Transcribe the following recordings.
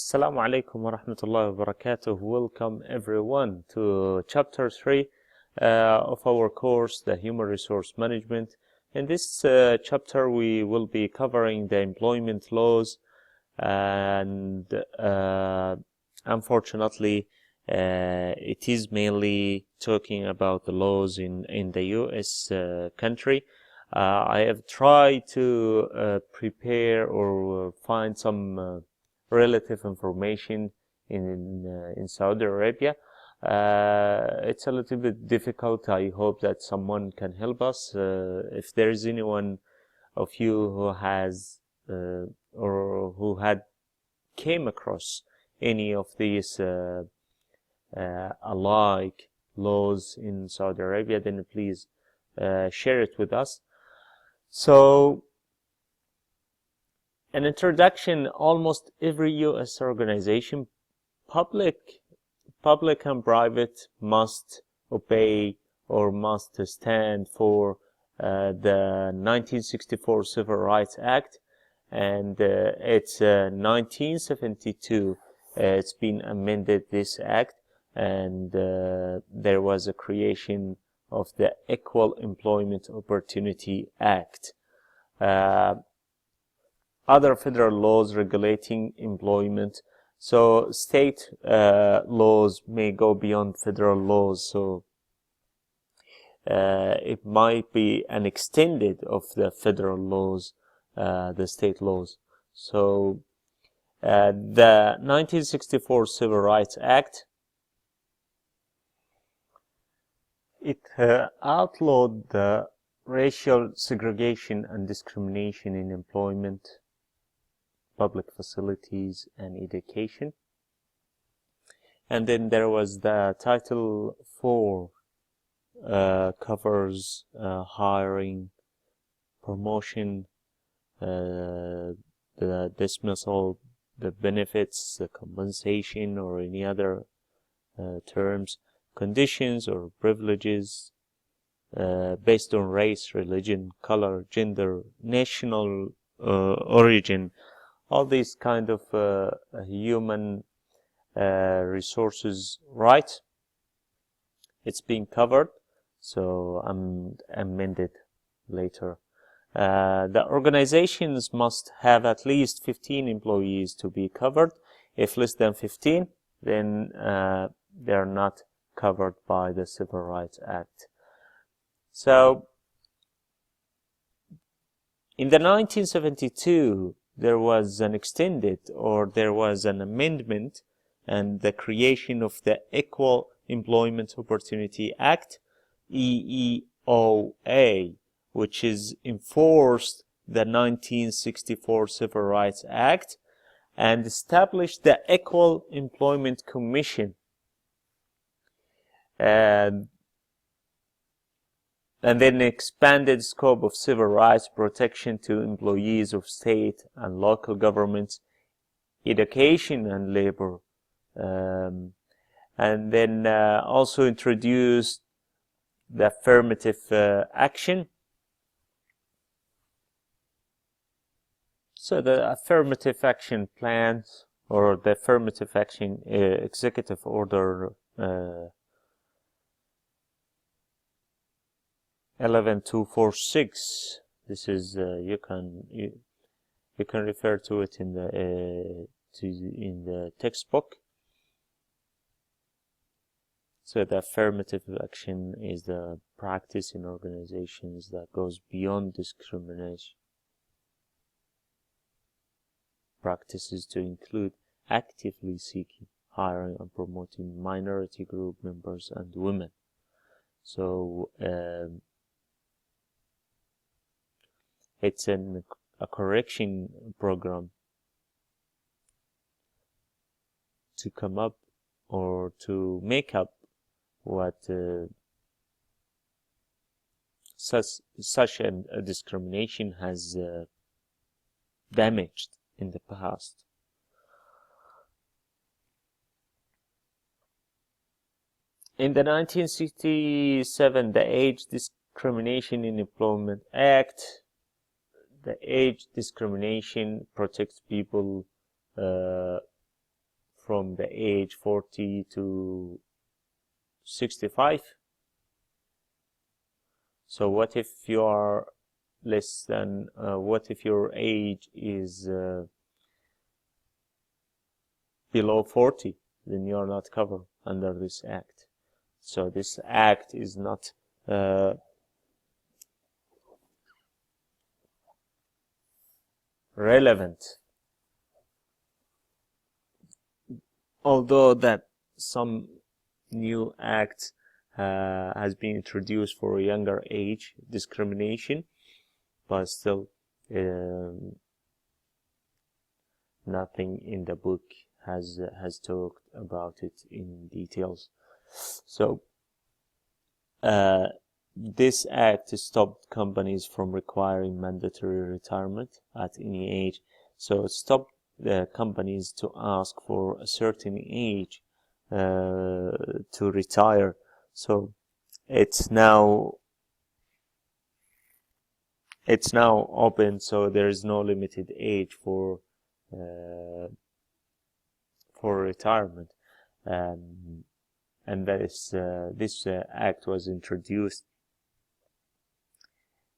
Assalamu alaikum wa rahmatullahi wa barakatuh. Welcome everyone to chapter 3 of our course, the Human Resource Management. In this chapter, we will be covering the employment laws, and unfortunately, it is mainly talking about the laws in the US country. I have tried to prepare or find some relative information in Saudi Arabia. It's a little bit difficult. I hope that someone can help us. If there is anyone of you who has or who had came across any of these alike laws in Saudi Arabia, then please share it with us. So, an introduction: almost every U.S. organization, public and private, must obey or must stand for the 1964 Civil Rights Act, and it's 1972. It's been amended, this act, and there was a creation of the Equal Employment Opportunity Act. Other federal laws regulating employment. So state laws may go beyond federal laws. So it might be an extended of the federal laws, the state laws. So the 1964 Civil Rights Act, it outlawed the racial segregation and discrimination in employment, public facilities, and education. And then there was the Title IV, covers hiring, promotion, the dismissal, the benefits, the compensation, or any other terms, conditions or privileges based on race, religion, color, gender, national origin. All these kind of human resources rights, it's being covered, so amended later. The organizations must have at least 15 employees to be covered. If less than 15, then they're not covered by the Civil Rights Act. So, in the 1972, there was an extended, or there was an amendment and the creation of the Equal Employment Opportunity Act, EEOA, which is enforced the 1964 Civil Rights Act and established the Equal Employment Commission. And then expanded scope of civil rights protection to employees of state and local governments, education and labor. And then also introduced the affirmative action. So the affirmative action plans, or the affirmative action executive order 11246. This is you can refer to it in the textbook. So the affirmative action is the practice in organizations that goes beyond discrimination. Practices to include actively seeking, hiring, and promoting minority group members and women. So it's a correction program to come up or to make up what such a discrimination has damaged in the past. In the 1967, the Age Discrimination in Employment Act, the age discrimination protects people from the age 40 to 65. So what if you are less than, what if your age is below 40? Then you are not covered under this act. So this act is not relevant. Although that some new act has been introduced for younger age discrimination, but still nothing in the book has talked about it in details. So this act stopped companies from requiring mandatory retirement at any age. So it stopped the companies to ask for a certain age to retire. So it's now open, so there is no limited age for retirement, and that is this act was introduced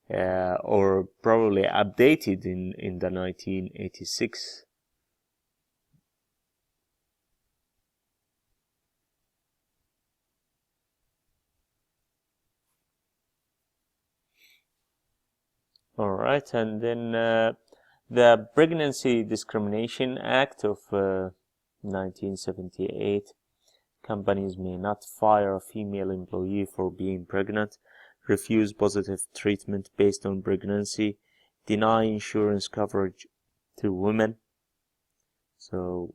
or probably updated in the 1986. All right, and then the Pregnancy Discrimination Act of 1978. Companies may not fire a female employee for being pregnant, refuse positive treatment based on pregnancy, deny insurance coverage to women. So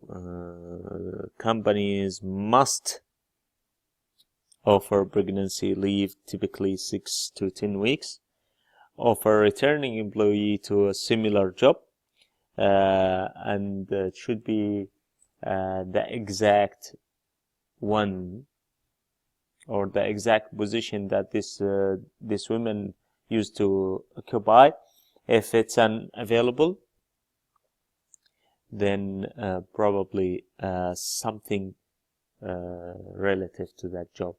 companies must offer pregnancy leave, typically 6 to 10 weeks, offer returning employee to a similar job, and it should be the exact one or the exact position that this woman used to occupy. If it's unavailable, then probably something relative to that job.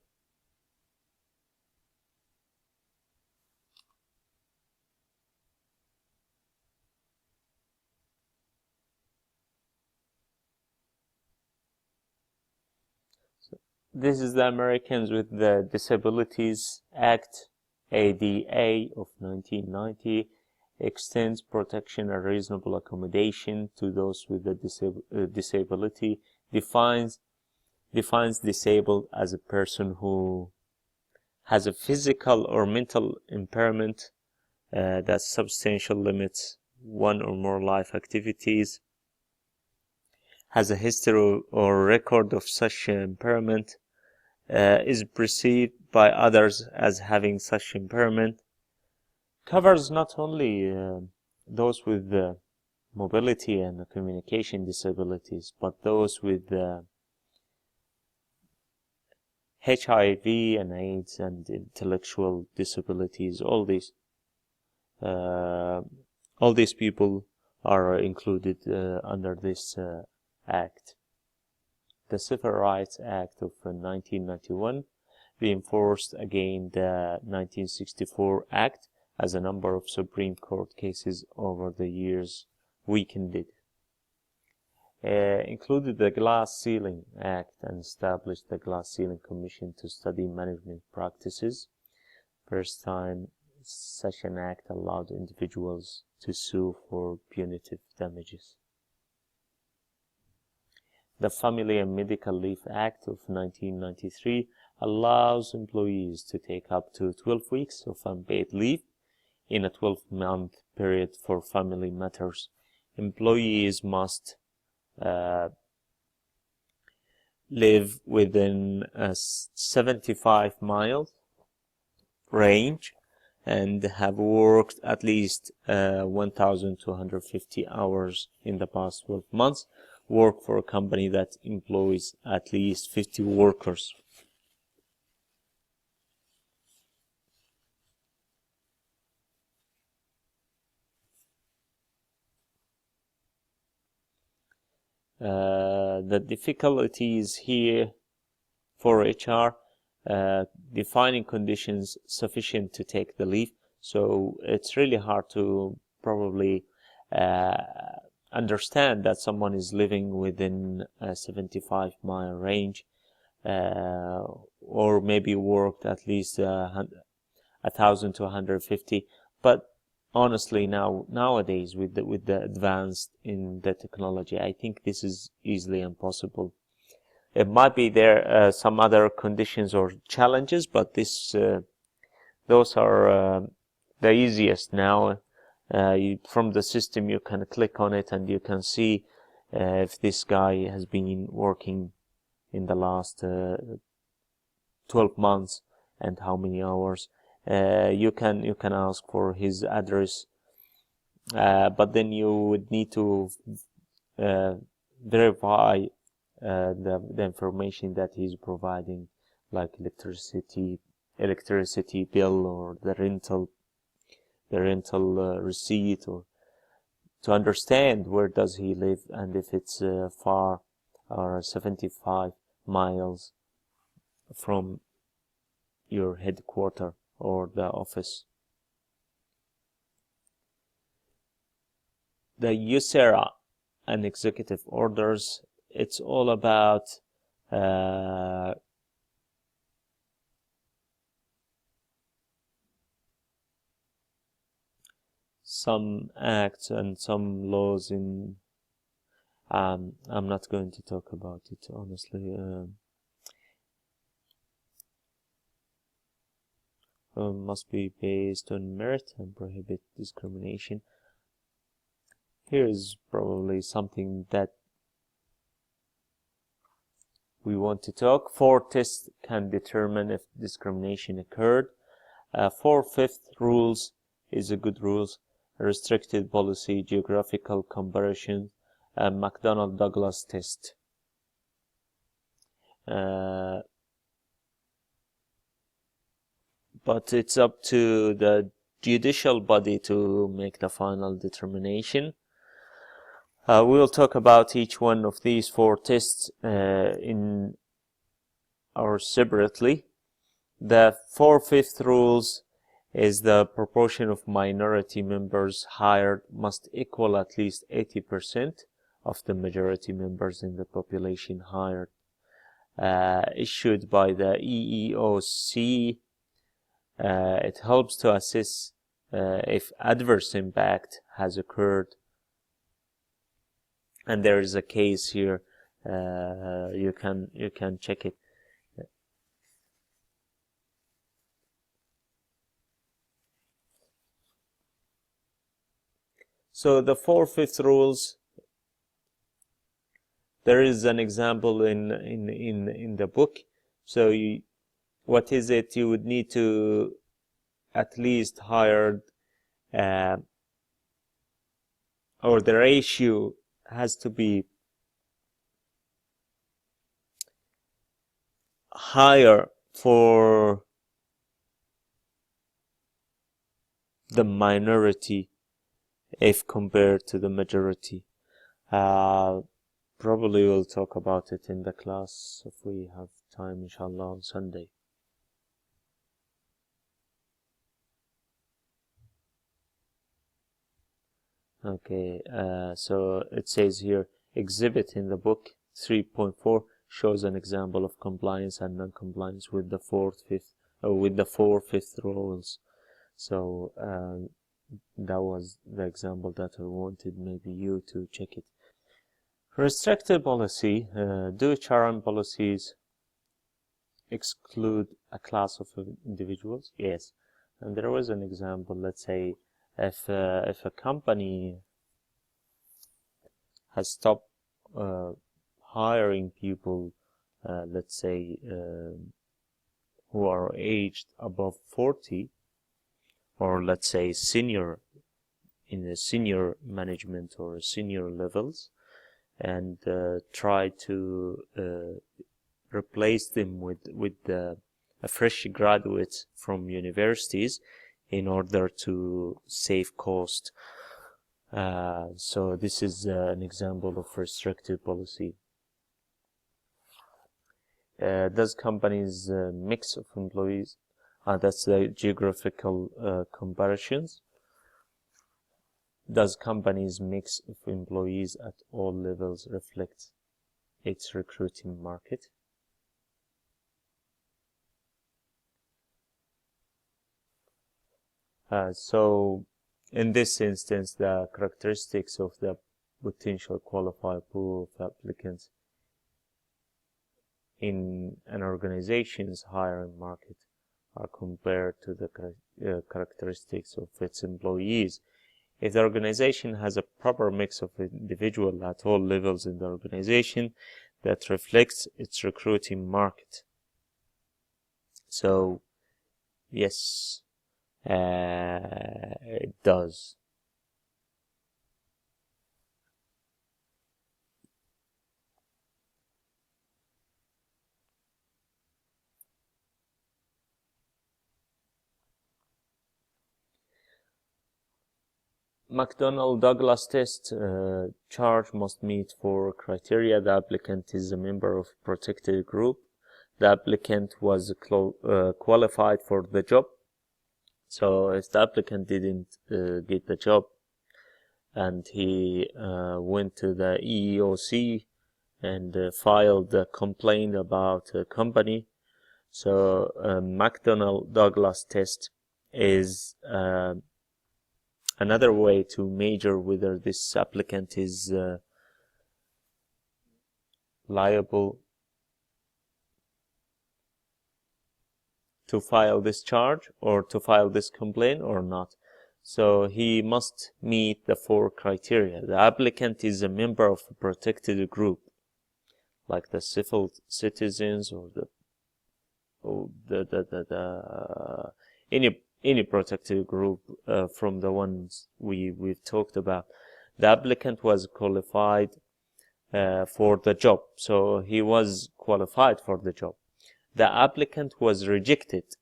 This is the Americans with the Disabilities Act, ADA of 1990, extends protection and reasonable accommodation to those with a disability, defines disabled as a person who has a physical or mental impairment that substantially limits one or more life activities, has a history or record of such impairment, is perceived by others as having such impairment, covers not only those with mobility and communication disabilities, but those with HIV and AIDS and intellectual disabilities. All these people are included under this act. The Civil Rights Act of 1991 reinforced again the 1964 Act, as a number of Supreme Court cases over the years weakened it. Included the Glass Ceiling Act and established the Glass Ceiling Commission to study management practices. First time such an act allowed individuals to sue for punitive damages. The Family and Medical Leave Act of 1993 allows employees to take up to 12 weeks of unpaid leave in a 12-month period for family matters. Employees must live within a 75-mile range and have worked at least 1,250 hours in the past 12 months. Work for a company that employs at least 50 workers. The difficulties here for HR, defining conditions sufficient to take the leave. So it's really hard to probably understand that someone is living within a 75-mile range, or maybe worked at least 1,000 to 150. But honestly, nowadays with the advance in the technology, I think this is easily impossible. It might be there some other conditions or challenges, but those are the easiest now. From the system, you can click on it and you can see if this guy has been working in the last 12 months and how many hours. You can ask for his address, but then you would need to verify the information that he's providing, like electricity bill, or the rental receipt, or to understand where does he live and if it's far or 75 miles from your headquarters or the office. The USERA and executive orders, it's all about some acts and some laws in I'm not going to talk about it, honestly. Must be based on merit and prohibit discrimination. Here is probably something that we want to talk. 4 tests can determine if discrimination occurred. 4/5 rules is a good rules. Restricted policy, geographical comparison, McDonnell-Douglas test. But it's up to the judicial body to make the final determination. We will talk about each one of these 4 tests separately. The 4/5 rules is the proportion of minority members hired must equal at least 80% of the majority members in the population hired. Issued by the EEOC. It helps to assess if adverse impact has occurred. And there is a case here. You can check it. So the 4/5 rules. There is an example in the book. So what is it? You would need to at least hire, or the ratio has to be higher for the minority if compared to the majority. Probably we'll talk about it in the class if we have time, inshallah, on Sunday. Okay, so it says here, exhibit in the book 3.4 shows an example of compliance and non-compliance with the 4/5 rules. So that was the example that I wanted maybe you to check it. Restricted policy. Do HRM policies exclude a class of individuals? Yes. And there was an example. Let's say if a company has stopped hiring people, let's say who are aged above 40, or let's say senior, in the senior management or senior levels, and try to replace them with a fresh graduates from universities in order to save cost. So this is an example of restrictive policy. Does companies mix of employees? That's the geographical comparisons. Does companies mix of employees at all levels reflect its recruiting market? So in this instance, the characteristics of the potential qualified pool of applicants in an organization's hiring market are compared to the characteristics of its employees. If the organization has a proper mix of individuals at all levels in the organization, that reflects its recruiting market. So, yes, it does. McDonnell-Douglas test charge must meet 4 criteria. The applicant is a member of a protected group. The applicant was qualified for the job. So if the applicant didn't get the job and he went to the EEOC and filed a complaint about a company, so McDonnell-Douglas test is another way to measure whether this applicant is liable to file this charge or to file this complaint or not. So he must meet the 4 criteria. The applicant is a member of a protected group, like the civil citizens or any protected group from the ones we've talked about. The applicant was qualified for the job, so he was qualified for the job. The applicant was rejected.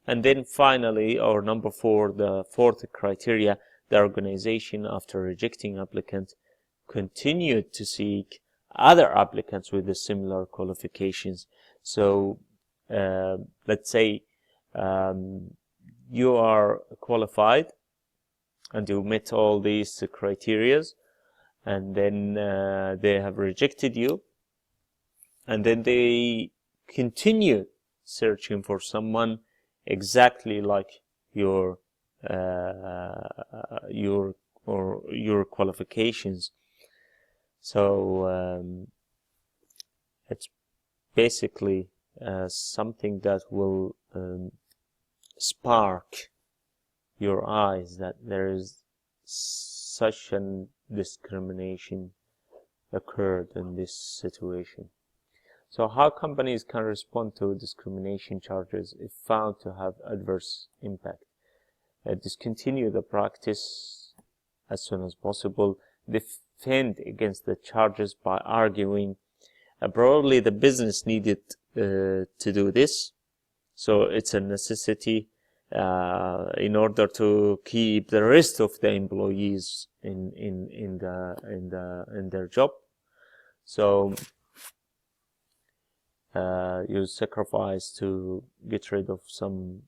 And then finally, or number 4, the 4th criteria, the organization, after rejecting applicant, continued to seek other applicants with the similar qualifications. So let's say you are qualified and you met all these criteria, and then they have rejected you, and then they continue searching for someone exactly like your qualifications. So it's basically something that will spark your eyes that there is such an discrimination occurred in this situation. So how companies can respond to discrimination charges if found to have adverse impact? Discontinue the practice as soon as possible. Defend against the charges by arguing. Probably the business needed to do this, so it's a necessity in order to keep the rest of the employees in their job. So you sacrifice to get rid of some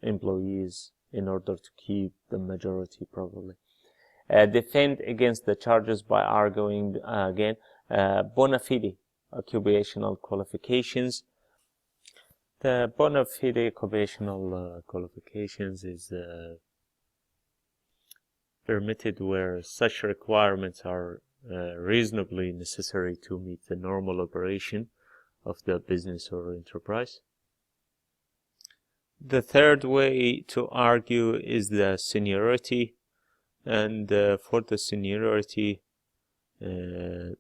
employees in order to keep the majority, probably. Defend against the charges by arguing again bona fide occupational qualifications. The bona fide occupational qualifications is permitted where such requirements are reasonably necessary to meet the normal operation of the business or enterprise. The third way to argue is the seniority, and for the seniority, an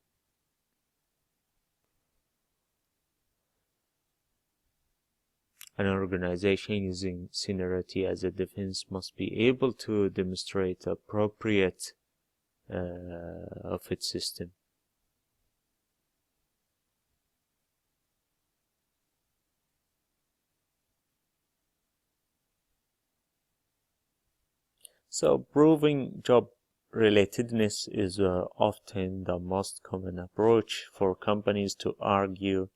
organization using seniority as a defense must be able to demonstrate appropriate of its system. So proving job relatedness is often the most common approach for companies to argue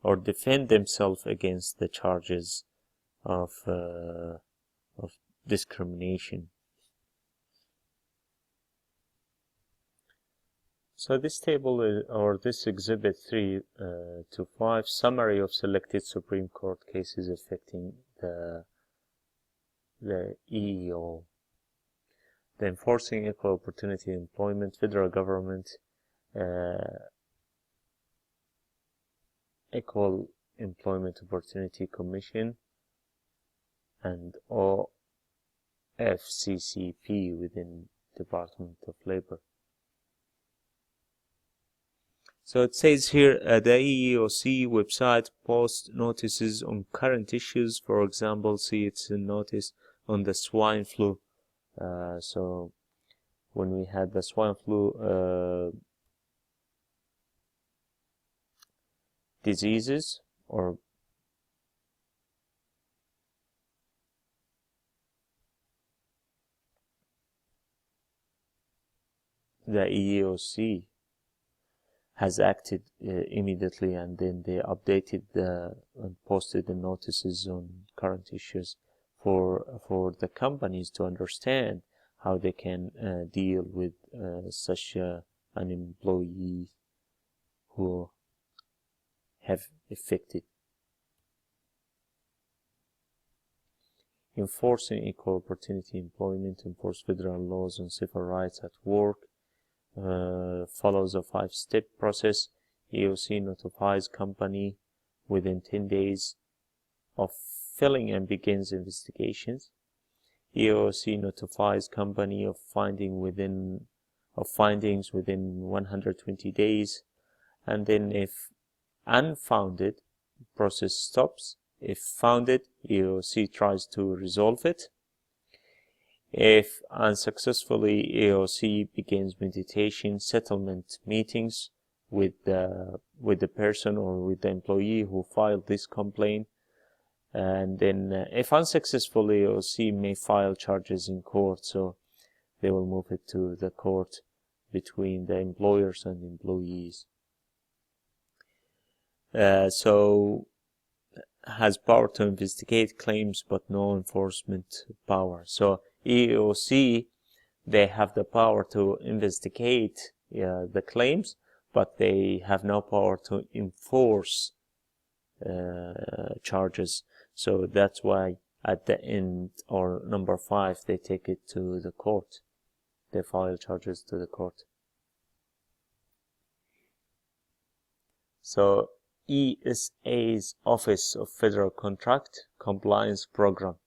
or defend themselves against the charges of discrimination. So this table or this exhibit 3 to 5 summary of selected Supreme Court cases affecting the EEO. The Enforcing Equal Opportunity Employment, Federal Government, Equal Employment Opportunity Commission, and OFCCP within Department of Labor. So it says here, the EEOC website posts notices on current issues. For example, see it's a notice on the swine flu. So when we had the swine flu diseases, or the EEOC has acted immediately, and then they updated and posted the notices on current issues for the companies to understand how they can deal with such an employee who have affected. Enforcing equal opportunity employment, enforce federal laws on civil rights at work, follows a 5-step process. EEOC notifies company within 10 days of filing and begins investigations. EEOC notifies company of findings within 120 days, and then if unfounded, process stops. If founded, EEOC tries to resolve it. If unsuccessfully, EEOC begins mediation settlement meetings with the person or with the employee who filed this complaint. And then if unsuccessful, EEOC may file charges in court, so they will move it to the court between the employers and employees. So has power to investigate claims but no enforcement power. So EEOC, they have the power to investigate the claims, but they have no power to enforce charges. So that's why at the end, or number 5, they take it to the court. They file charges to the court. So ESA's Office of Federal Contract Compliance Program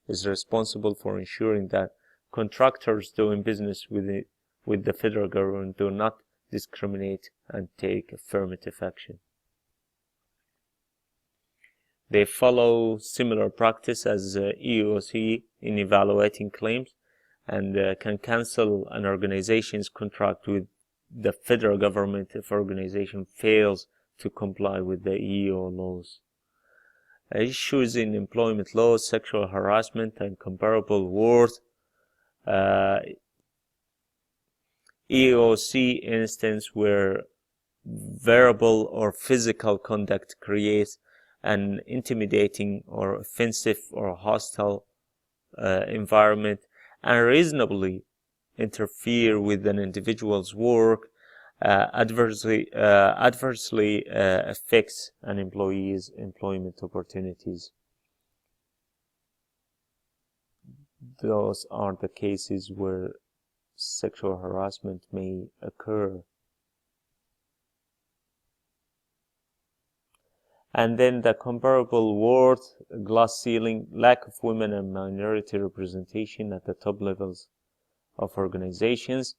is responsible for ensuring that contractors doing business with the federal government do not discriminate and take affirmative action. They follow similar practice as EEOC in evaluating claims, and can cancel an organization's contract with the federal government if organization fails to comply with the EEO laws. Issues in employment law, sexual harassment, and comparable worth. EEOC instance where verbal or physical conduct creates an intimidating or offensive or hostile environment, unreasonably interfere with an individual's work, adversely affects an employee's employment opportunities. Those are the cases where sexual harassment may occur. And then the comparable worth, glass ceiling, lack of women and minority representation at the top levels of organizations.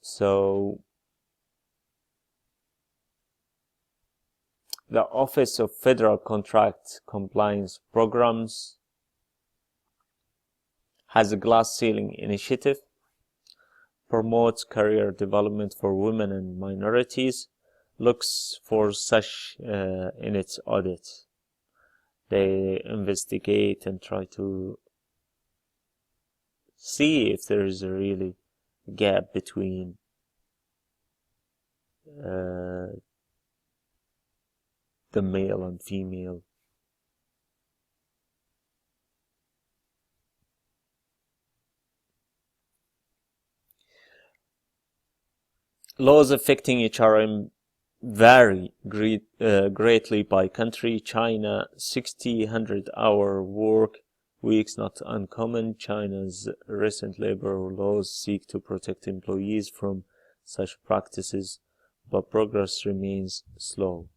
So the Office of Federal Contract Compliance Programs has a glass ceiling initiative, promotes career development for women and minorities, looks for such in its audits. They investigate and try to see if there is a really gap between the male and female. Laws affecting HRM vary greatly by country. China, 60, 100-hour work weeks not uncommon. China's recent labor laws seek to protect employees from such practices, but progress remains slow.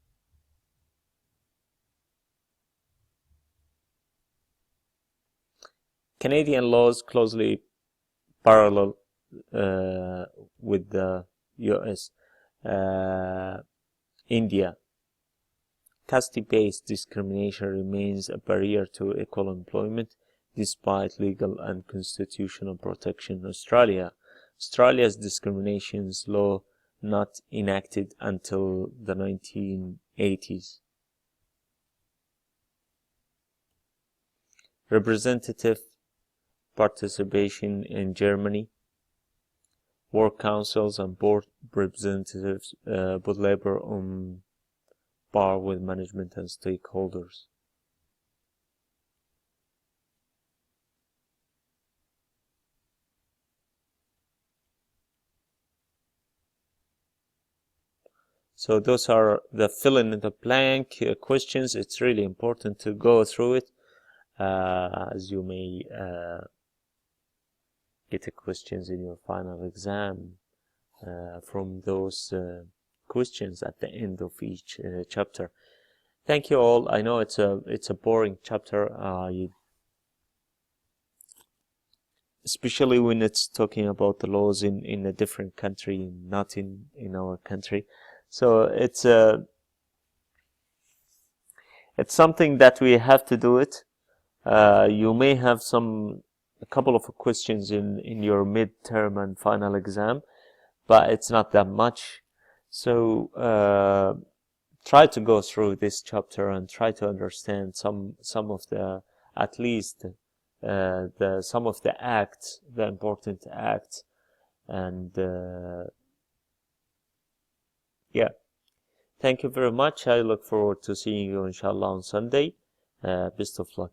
Canadian laws closely parallel with the US. India. Caste-based discrimination remains a barrier to equal employment despite legal and constitutional protection. Australia's discrimination law not enacted until the 1980s. Representative participation in Germany. Work councils and board representatives put labor on par with management and stakeholders. So those are the fill in the blank questions. It's really important to go through it, as you may get the questions in your final exam from those questions at the end of each chapter. Thank you all. I know it's a boring chapter, especially when it's talking about the laws in a different country, not in our country. So it's something that we have to do it. You may have a couple of questions in your midterm and final exam, but it's not that much. So try to go through this chapter and try to understand some of the, at least some of the acts, the important acts, and yeah. Thank you very much. I look forward to seeing you inshallah on Sunday. Best of luck.